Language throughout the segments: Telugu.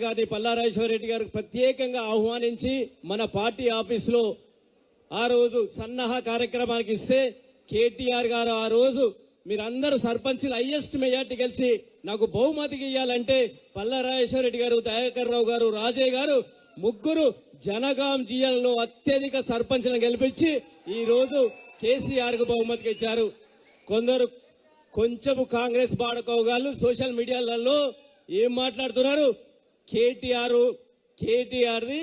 గారిని పల్లారాజేశ్వర రెడ్డి గారికి ప్రత్యేకంగా ఆహ్వానించి మన పార్టీ ఆఫీసులో ఆ రోజు సన్నాహ కార్యక్రమానికి ఇస్తే కేటీఆర్ గారు ఆ రోజు మీరందరూ సర్పంచులు హైయెస్ట్ మెజార్టీ గెలిచి నాకు బహుమతికి ఇవ్వాలంటే పల్లారాజేశ్వర రెడ్డి గారు, దయాకర్ రావు గారు, రాజయ్య గారు ముగ్గురు జనగాం జిల్లాలో అత్యధిక సర్పంచ్లను గెలిపించి ఈ రోజు కేసీఆర్ కు బహుమతికి ఇచ్చారు. కొందరు కొంచెం కాంగ్రెస్ బాడకోగాళ్ళు సోషల్ మీడియాలలో ఏం మాట్లాడుతున్నారు, కేటీఆర్ది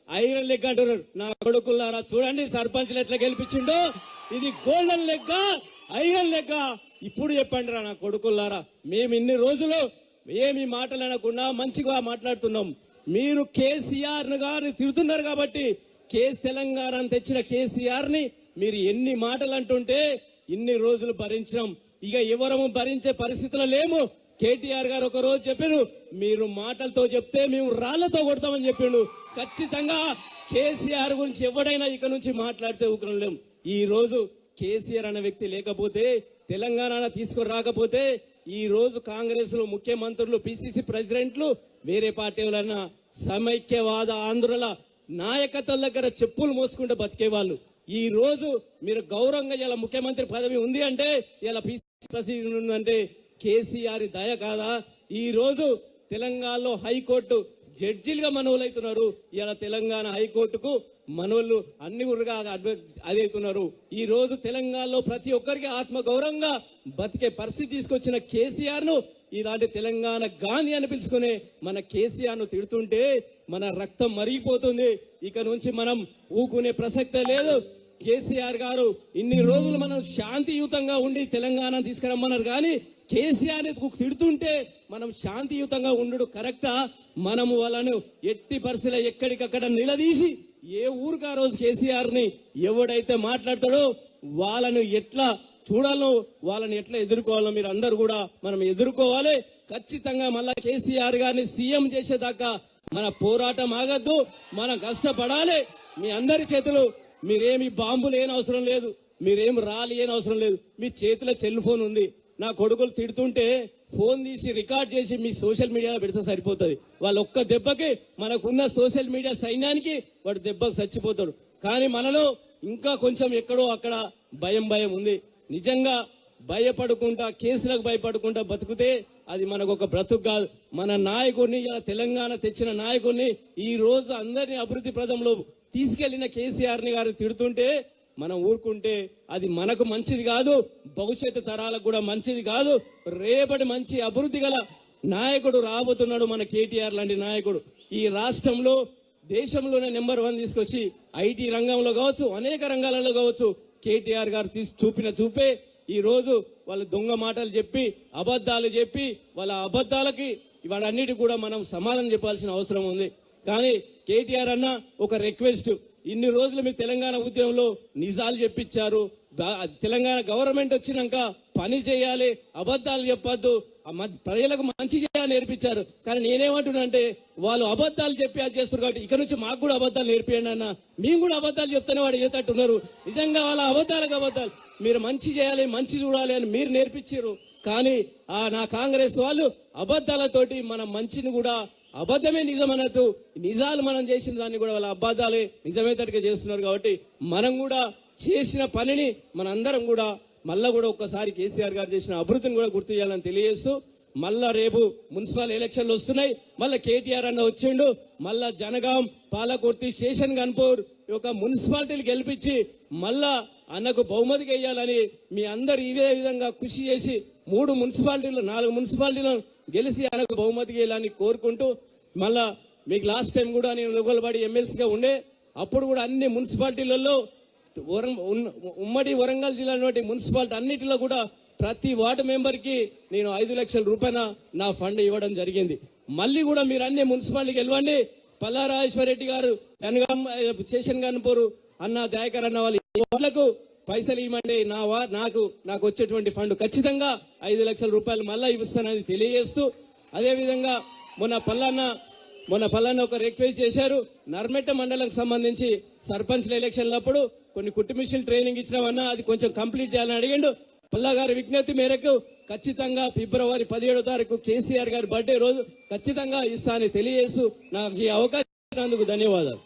ఐరన్ లెగ్ అంటున్నారు. నా కొడుకులారా చూడండి సర్పంచ్లు ఎట్లా గెలిపించిండో, ఇది గోల్డెన్ లెగ్ ఐరన్ లెగ్. ఇప్పుడు చెప్పండి రా నా కొడుకులారా, మేము ఇన్ని రోజులు ఏమి మాటలు అనకుండా మంచిగా మాట్లాడుతున్నాం. మీరు కేసీఆర్ గారిని తిరుగుతున్నారు కాబట్టి తెలంగాణ తెచ్చిన కేసీఆర్ ని మీరు ఎన్ని మాటలు అంటుంటే ఇన్ని రోజులు భరించాం. ఇక ఎవరము భరించే పరిస్థితుల్లో లేము. కేటీఆర్ గారు ఒక రోజు చెప్పారు, మీరు మాటలతో చెప్తే మేము రాళ్లతో కొడతామని చెప్పిండు. ఖచ్చితంగా కేసీఆర్ గురించి ఎవడైనా ఇక నుంచి మాట్లాడితే ఊకలేం. ఈ రోజు కేసీఆర్ అనే వ్యక్తి లేకపోతే, తెలంగాణ తీసుకురాకపోతే ఈ రోజు కాంగ్రెస్ లో ముఖ్యమంత్రులు, పిసిసి ప్రెసిడెంట్లు, వేరే పార్టీ వాళ్ళన్నా సమైక్యవాద ఆంధ్రుల నాయకత్వం దగ్గర చెప్పులు మోసుకుంటూ బతికేవాళ్ళు. ఈ రోజు మీరు గౌరవంగా ఇలా ముఖ్యమంత్రి పదవి ఉంది అంటే, ఇలా పిసిసి ప్రెసిడెంట్ ఉందంటే కేసీఆర్ దయ కాదా? ఈ రోజు తెలంగాణలో హైకోర్టు జడ్జిలుగా మనవులైతున్నారు. ఇలా తెలంగాణ హైకోర్టుకు మనోళ్ళు అన్ని ఊరుగా అదవుతున్నారు. ఈ రోజు తెలంగాణలో ప్రతి ఒక్కరికి ఆత్మ గౌరవంగా బతికే పరిస్థితి తీసుకొచ్చిన కేసీఆర్ ను ఇలాంటి తెలంగాణ గాంధీ అని పిలుచుకునే మన కేసీఆర్ ను తిడుతుంటే మన రక్తం మరిగిపోతుంది. ఇక నుంచి మనం ఊకునే ప్రసక్తే లేదు. కేసీఆర్ గారు ఇన్ని రోజులు మనం శాంతియుతంగా ఉండి తెలంగాణ తీసుకురమ్మన్నారు, కానీ కేసీఆర్ తిడుతుంటే మనం శాంతియుతంగా ఉండు కరెక్టా? మనము వాళ్ళను ఎట్టి పరిస్థితుల్లో ఎక్కడికక్కడ నిలదీసి ఏ ఊరికి ఆ రోజు కేసీఆర్ ని ఎవడైతే మాట్లాడతాడో వాళ్ళను ఎట్లా చూడాలో, వాళ్ళని ఎట్లా ఎదుర్కోవాలో మీరు అందరూ కూడా మనం ఎదుర్కోవాలి. ఖచ్చితంగా మళ్ళా కేసీఆర్ గారిని సీఎం చేసేదాకా మన పోరాటం ఆగద్దు, మనం కష్టపడాలి. మీ అందరి చేతులు మీరేమి బాంబులు ఏం అవసరం లేదు, మీరేం రాలి ఏం అవసరం లేదు. మీ చేతిలో సెల్ ఫోన్ ఉంది. నా కొడుకులు తిడుతుంటే ఫోన్ తీసి రికార్డ్ చేసి మీ సోషల్ మీడియాలో పెడితే సరిపోతుంది. వాళ్ళ ఒక్క దెబ్బకి మనకున్న సోషల్ మీడియా సైన్యానికి వాడు దెబ్బకు చచ్చిపోతాడు. కానీ మనలో ఇంకా కొంచెం ఎక్కడో అక్కడ భయం ఉంది. నిజంగా భయపడుకుంటా, కేసులకు భయపడుకుంటా బతుకుతే అది మనకు ఒక బ్రతుకు కాదు. మన నాయకుడిని, తెలంగాణ తెచ్చిన నాయకుడిని ఈ రోజు అందరినీ అభివృద్ధి ప్రదంలో తీసుకెళ్లిన కేసీఆర్ ని గారు తిడుతుంటే మనం ఊరుకుంటే అది మనకు మంచిది కాదు, భవిష్యత్తు తరాలకు కూడా మంచిది కాదు. రేపటి మంచి అభివృద్ధి గల నాయకుడు రాబోతున్నాడు మన కేటీఆర్ లాంటి నాయకుడు. ఈ రాష్ట్రంలో దేశంలోనే నెంబర్ 1 తీసుకొచ్చి ఐటీ రంగంలో కావచ్చు, అనేక రంగాలలో కావచ్చు కేటీఆర్ గారు చూపిన చూపే ఈ రోజు వాళ్ళు దొంగ మాటలు చెప్పి, అబద్ధాలు చెప్పి, వాళ్ళ అబద్ధాలకి ఇవాళన్నిటి కూడా మనం సమాధానం చెప్పాల్సిన అవసరం ఉంది. కానీ కేటీఆర్ అన్న ఒక రిక్వెస్ట్, ఇన్ని రోజులు మీ తెలంగాణ ఉద్యమంలో నిజాలు చెప్పించారు. తెలంగాణ గవర్నమెంట్ వచ్చినాక పని చేయాలి, అబద్ధాలు చెప్పొద్దు, ప్రజలకు మంచి చేయాలని నేర్పించారు. కానీ నేనేమంటున్నానంటే వాళ్ళు అబద్ధాలు చెప్పి అది చేస్తారు కాబట్టి ఇక నుంచి మాకు కూడా అబద్ధాలు నేర్పియండి అన్న. మేము కూడా అబద్ధాలు చెప్తేనే వాడు ఏతట్టున్నారు. నిజంగా వాళ్ళ అబద్ధాలకు అబద్ధాలు, మీరు మంచి చేయాలి, మంచి చూడాలి అని మీరు నేర్పించారు. కానీ నా కాంగ్రెస్ వాళ్ళు అబద్ధాలతోటి మన మంచిని కూడా అబద్ధమే నిజం అన్నట్టు, నిజాలు మనం చేసిన దాన్ని కూడా వాళ్ళ అబద్ధాలే నిజమేటట్టుగా చేస్తున్నారు. కాబట్టి మనం కూడా చేసిన పనిని మనందరం కూడా మళ్ళా కూడా ఒక్కసారి కేసీఆర్ గారు చేసిన అభివృద్ధిని కూడా గుర్తు చేయాలని తెలియజేస్తూ, మళ్ళా రేపు మున్సిపల్ ఎలక్షన్లు వస్తున్నాయి. మళ్ళా కేటీఆర్ అన్న వచ్చిండు. మళ్ళా జనగాం, పాలకుర్తి, స్టేషన్ గన్పూర్ ఒక మున్సిపాలిటీలు గెలిపించి మళ్ళా అన్నకు బహుమతిగా వేయాలని మీ అందరు ఇదే విధంగా కృషి చేసి 4 మున్సిపాలిటీలను గెలిచి ఆయనకు బహుమతిగా వేయాలని కోరుకుంటూ, మళ్ళా మీకు లాస్ట్ టైం కూడా నేను లోకల్బడి ఎమ్మెల్సీగా ఉండే అప్పుడు కూడా అన్ని మున్సిపాలిటీలలో ఉమ్మడి వరంగల్ జిల్లా మున్సిపాలిటీ అన్నిటిలో కూడా ప్రతి వార్డు మెంబర్ కి నేను 5 లక్షల రూపాయల నా ఫండ్ ఇవ్వడం జరిగింది. మళ్ళీ కూడా మీరు అన్ని మున్సిపాలిటీకి వెళ్ళండి. పల్లారాజేశ్వర రెడ్డి గారు, స్టేషన్ గన్పూర్ అన్న, దయాకర్ అన్న వాళ్ళకు పైసలు ఇవ్వమండి. నాకు వచ్చేటువంటి ఫండ్ ఖచ్చితంగా 5 లక్షల రూపాయలు మళ్ళా ఇస్తానని తెలియజేస్తూ, అదేవిధంగా మొన్న పల్లన్న ఒక రిక్వెస్ట్ చేశారు. నర్మెట్ట మండలం సంబంధించి సర్పంచ్ల ఎలక్షన్లప్పుడు కొన్ని కుట్టు మిషన్ ట్రైనింగ్ ఇచ్చినామన్నా అది కొంచెం కంప్లీట్ చేయాలని అడిగిండు. పుల్లా గారి విజ్ఞప్తి మేరకు ఖచ్చితంగా ఫిబ్రవరి 17వ తారీఖు కేసీఆర్ గారి బర్త్డే రోజు ఖచ్చితంగా ఇస్తా అని తెలియజేస్తూ నాకు ఈ అవకాశం ఇచ్చినందుకు ధన్యవాదాలు.